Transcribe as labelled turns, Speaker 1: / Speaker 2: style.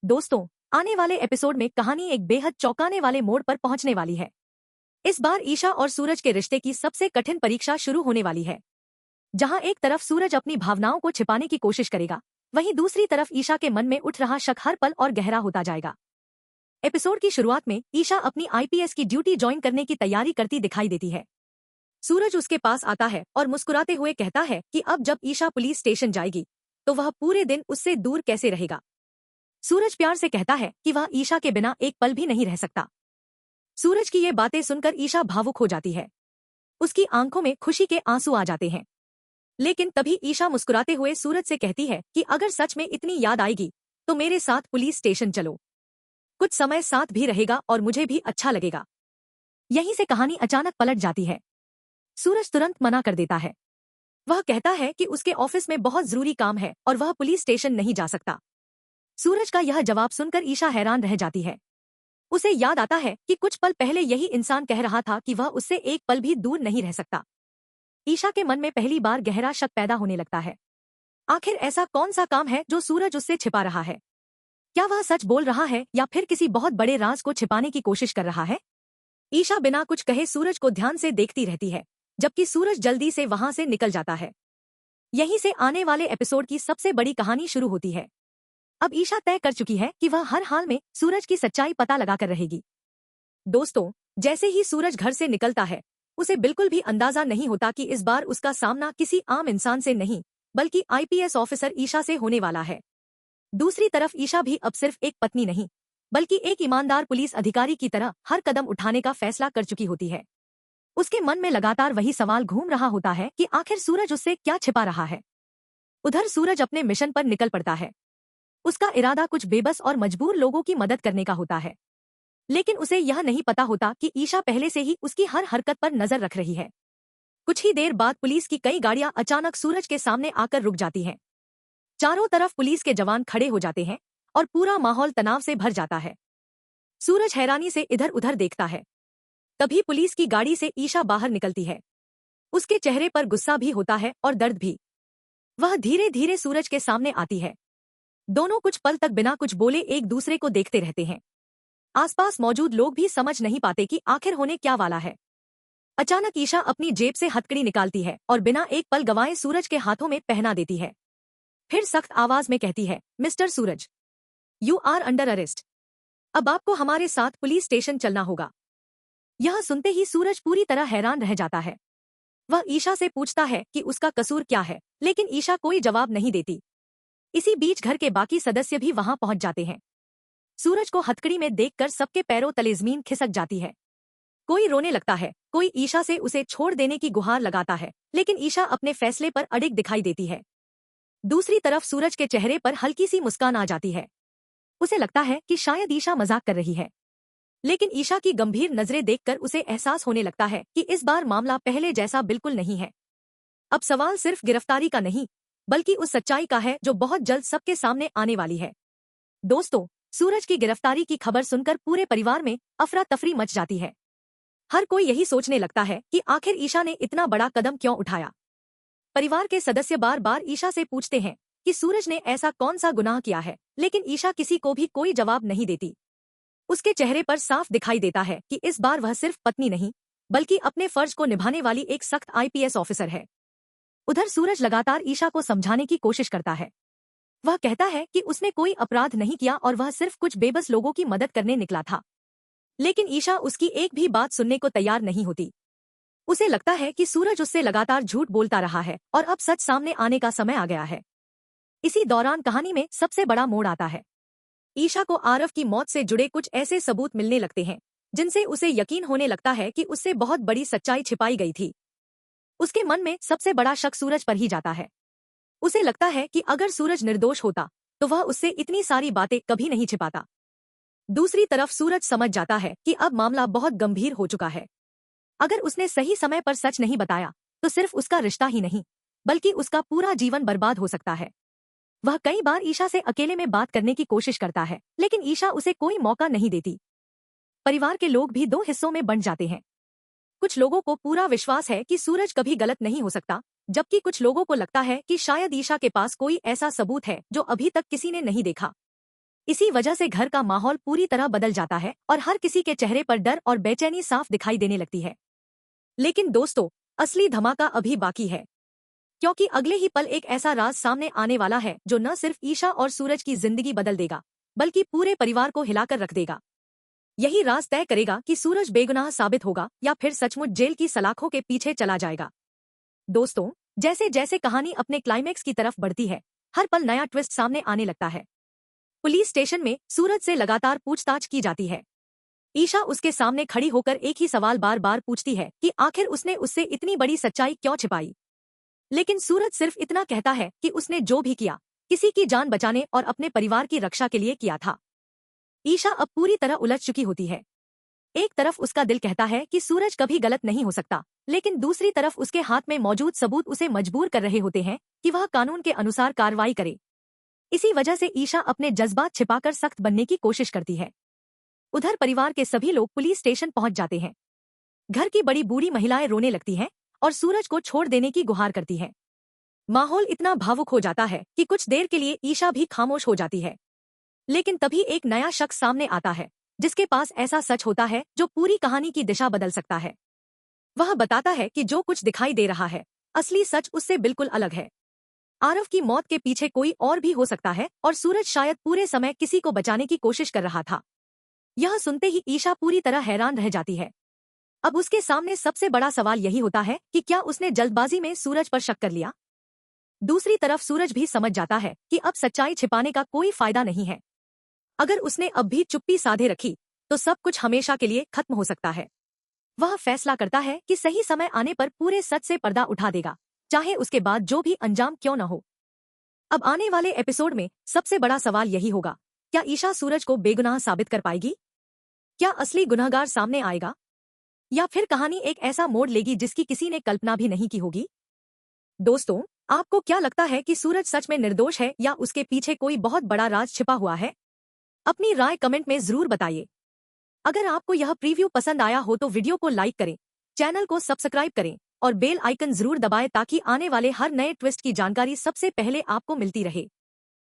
Speaker 1: दोस्तों, आने वाले एपिसोड में कहानी एक बेहद चौंकाने वाले मोड़ पर पहुंचने वाली है। इस बार ईशा और सूरज के रिश्ते की सबसे कठिन परीक्षा शुरू होने वाली है। जहां एक तरफ सूरज अपनी भावनाओं को छिपाने की कोशिश करेगा, वहीं दूसरी तरफ ईशा के मन में उठ रहा शक हर पल और गहरा होता जाएगा। एपिसोड की शुरुआत में ईशा अपनी आईपीएस की ड्यूटी ज्वाइन करने की तैयारी करती दिखाई देती है। सूरज उसके पास आता है और मुस्कुराते हुए कहता है कि अब जब ईशा पुलिस स्टेशन जाएगी तो वह पूरे दिन उससे दूर कैसे रहेगा। सूरज प्यार से कहता है कि वह ईशा के बिना एक पल भी नहीं रह सकता। सूरज की ये बातें सुनकर ईशा भावुक हो जाती है। उसकी आंखों में खुशी के आंसू आ जाते हैं। लेकिन तभी ईशा मुस्कुराते हुए सूरज से कहती है कि अगर सच में इतनी याद आएगी तो मेरे साथ पुलिस स्टेशन चलो। कुछ समय साथ भी रहेगा और मुझे भी अच्छा लगेगा। यहीं से कहानी अचानक पलट जाती है। सूरज तुरंत मना कर देता है। वह कहता है कि उसके ऑफिस में बहुत जरूरी काम है और वह पुलिस स्टेशन नहीं जा सकता। सूरज का यह जवाब सुनकर ईशा हैरान रह जाती है। उसे याद आता है कि कुछ पल पहले यही इंसान कह रहा था कि वह उससे एक पल भी दूर नहीं रह सकता। ईशा के मन में पहली बार गहरा शक पैदा होने लगता है। आखिर ऐसा कौन सा काम है जो सूरज उससे छिपा रहा है? क्या वह सच बोल रहा है या फिर किसी बहुत बड़े राज को छिपाने की कोशिश कर रहा है? ईशा बिना कुछ कहे सूरज को ध्यान से देखती रहती है, जबकि सूरज जल्दी से वहां से निकल जाता है। यहीं से आने वाले एपिसोड की सबसे बड़ी कहानी शुरू होती है। अब ईशा तय कर चुकी है कि वह हर हाल में सूरज की सच्चाई पता लगाकर रहेगी। दोस्तों, जैसे ही सूरज घर से निकलता है, उसे बिल्कुल भी अंदाजा नहीं होता कि इस बार उसका सामना किसी आम इंसान से नहीं, बल्कि आईपीएस ऑफिसर ईशा से होने वाला है। दूसरी तरफ ईशा भी अब सिर्फ एक पत्नी नहीं, बल्कि एक ईमानदार पुलिस अधिकारी की तरह हर कदम उठाने का फैसला कर चुकी होती है। उसके मन में लगातार वही सवाल घूम रहा होता है कि आखिर सूरज उससे क्या छिपा रहा है। उधर सूरज अपने मिशन पर निकल पड़ता है। उसका इरादा कुछ बेबस और मजबूर लोगों की मदद करने का होता है। लेकिन उसे यह नहीं पता होता कि ईशा पहले से ही उसकी हर हरकत पर नजर रख रही है। कुछ ही देर बाद पुलिस की कई गाड़ियां अचानक सूरज के सामने आकर रुक जाती हैं। चारों तरफ पुलिस के जवान खड़े हो जाते हैं और पूरा माहौल तनाव से भर जाता है। सूरज हैरानी से इधर उधर देखता है। तभी पुलिस की गाड़ी से ईशा बाहर निकलती है। उसके चेहरे पर गुस्सा भी होता है और दर्द भी। वह धीरे धीरे सूरज के सामने आती है। दोनों कुछ पल तक बिना कुछ बोले एक दूसरे को देखते रहते हैं। आसपास मौजूद लोग भी समझ नहीं पाते कि आखिर होने क्या वाला है। अचानक ईशा अपनी जेब से हथकड़ी निकालती है और बिना एक पल गंवाए सूरज के हाथों में पहना देती है। फिर सख्त आवाज में कहती है, mister Suraj, you are under arrest. अब आपको हमारे साथ पुलिस स्टेशन चलना होगा। यह सुनते ही सूरज पूरी तरह हैरान रह जाता है। वह ईशा से पूछता है कि उसका कसूर क्या है, लेकिन ईशा कोई जवाब नहीं देती। इसी बीच घर के बाकी सदस्य भी वहां पहुंच जाते हैं। सूरज को हथकड़ी में देखकर सबके पैरों तले जमीन खिसक जाती है। कोई रोने लगता है, कोई ईशा से उसे छोड़ देने की गुहार लगाता है, लेकिन ईशा अपने फैसले पर अडिग दिखाई देती है। दूसरी तरफ सूरज के चेहरे पर हल्की सी मुस्कान आ जाती है। उसे लगता है कि शायद ईशा मजाक कर रही है। लेकिन ईशा की गंभीर नजरें देखकर उसे एहसास होने लगता है कि इस बार मामला पहले जैसा बिल्कुल नहीं है। अब सवाल सिर्फ गिरफ्तारी का नहीं, बल्कि उस सच्चाई का है जो बहुत जल्द सबके सामने आने वाली है। दोस्तों, सूरज की गिरफ्तारी की खबर सुनकर पूरे परिवार में अफरा तफरी मच जाती है। हर कोई यही सोचने लगता है कि आखिर ईशा ने इतना बड़ा कदम क्यों उठाया। परिवार के सदस्य बार बार ईशा से पूछते हैं कि सूरज ने ऐसा कौन सा गुनाह किया है, लेकिन ईशा किसी को भी कोई जवाब नहीं देती। उसके चेहरे पर साफ दिखाई देता है कि इस बार वह सिर्फ पत्नी नहीं, बल्कि अपने फर्ज को निभाने वाली एक सख्त आईपीएस ऑफिसर है। उधर सूरज लगातार ईशा को समझाने की कोशिश करता है। वह कहता है कि उसने कोई अपराध नहीं किया और वह सिर्फ कुछ बेबस लोगों की मदद करने निकला था। लेकिन ईशा उसकी एक भी बात सुनने को तैयार नहीं होती। उसे लगता है कि सूरज उससे लगातार झूठ बोलता रहा है और अब सच सामने आने का समय आ गया है। इसी दौरान कहानी में सबसे बड़ा मोड़ आता है। ईशा को आरव की मौत से जुड़े कुछ ऐसे सबूत मिलने लगते हैं जिनसे उसे यकीन होने लगता है कि उससे बहुत बड़ी सच्चाई छिपाई गई थी। उसके मन में सबसे बड़ा शक सूरज पर ही जाता है। उसे लगता है कि अगर सूरज निर्दोष होता तो वह उससे इतनी सारी बातें कभी नहीं छिपाता। दूसरी तरफ सूरज समझ जाता है कि अब मामला बहुत गंभीर हो चुका है। अगर उसने सही समय पर सच नहीं बताया तो सिर्फ उसका रिश्ता ही नहीं, बल्कि उसका पूरा जीवन बर्बाद हो सकता है। वह कई बार ईशा से अकेले में बात करने की कोशिश करता है, लेकिन ईशा उसे कोई मौका नहीं देती। परिवार के लोग भी दो हिस्सों में बंट जाते हैं। कुछ लोगों को पूरा विश्वास है कि सूरज कभी गलत नहीं हो सकता, जबकि कुछ लोगों को लगता है कि शायद ईशा के पास कोई ऐसा सबूत है जो अभी तक किसी ने नहीं देखा। इसी वजह से घर का माहौल पूरी तरह बदल जाता है और हर किसी के चेहरे पर डर और बेचैनी साफ दिखाई देने लगती है। लेकिन दोस्तों, असली धमाका अभी बाकी है, क्योंकि अगले ही पल एक ऐसा राज सामने आने वाला है जो न सिर्फ ईशा और सूरज की जिंदगी बदल देगा, बल्कि पूरे परिवार को हिलाकर रख देगा। यही राज तय करेगा कि सूरज बेगुनाह साबित होगा या फिर सचमुच जेल की सलाखों के पीछे चला जाएगा। दोस्तों, जैसे जैसे कहानी अपने क्लाइमैक्स की तरफ बढ़ती है, हर पल नया ट्विस्ट सामने आने लगता है। पुलिस स्टेशन में सूरज से लगातार पूछताछ की जाती है। ईशा उसके सामने खड़ी होकर एक ही सवाल बार बार पूछती है कि आखिर उसने उससे इतनी बड़ी सच्चाई क्यों छिपाई। लेकिन सूरज सिर्फ इतना कहता है कि उसने जो भी किया, किसी की जान बचाने और अपने परिवार की रक्षा के लिए किया था। ईशा अब पूरी तरह उलझ चुकी होती है। एक तरफ उसका दिल कहता है कि सूरज कभी गलत नहीं हो सकता, लेकिन दूसरी तरफ उसके हाथ में मौजूद सबूत उसे मजबूर कर रहे होते हैं कि वह कानून के अनुसार कार्रवाई करे। इसी वजह से ईशा अपने जज्बात छिपाकर सख्त बनने की कोशिश करती है। उधर परिवार के सभी लोग पुलिस स्टेशन पहुंच जाते हैं। घर की बड़ी बूढ़ी महिलाएं रोने लगती हैं और सूरज को छोड़ देने की गुहार करती हैं। माहौल इतना भावुक हो जाता है कि कुछ देर के लिए ईशा भी खामोश हो जाती है। लेकिन तभी एक नया शख्स सामने आता है, जिसके पास ऐसा सच होता है जो पूरी कहानी की दिशा बदल सकता है। वह बताता है कि जो कुछ दिखाई दे रहा है, असली सच उससे बिल्कुल अलग है। आरव की मौत के पीछे कोई और भी हो सकता है और सूरज शायद पूरे समय किसी को बचाने की कोशिश कर रहा था। यह सुनते ही ईशा पूरी तरह हैरान रह जाती है। अब उसके सामने सबसे बड़ा सवाल यही होता है कि क्या उसने जल्दबाजी में सूरज पर शक कर लिया। दूसरी तरफ सूरज भी समझ जाता है कि अब सच्चाई छिपाने का कोई फायदा नहीं है। अगर उसने अब भी चुप्पी साधे रखी तो सब कुछ हमेशा के लिए खत्म हो सकता है। वह फैसला करता है कि सही समय आने पर पूरे सच से पर्दा उठा देगा, चाहे उसके बाद जो भी अंजाम क्यों न हो। अब आने वाले एपिसोड में सबसे बड़ा सवाल यही होगा, क्या ईशा सूरज को बेगुनाह साबित कर पाएगी? क्या असली गुनहगार सामने आएगा? या फिर कहानी एक ऐसा मोड़ लेगी जिसकी किसी ने कल्पना भी नहीं की होगी? दोस्तों, आपको क्या लगता है कि सूरज सच में निर्दोष है या उसके पीछे कोई बहुत बड़ा राज छिपा हुआ है? अपनी राय कमेंट में जरूर बताइए। अगर आपको यह प्रीव्यू पसंद आया हो तो वीडियो को लाइक करें, चैनल को सब्सक्राइब करें और बेल आइकन जरूर दबाएं ताकि आने वाले हर नए ट्विस्ट की जानकारी सबसे पहले आपको मिलती रहे।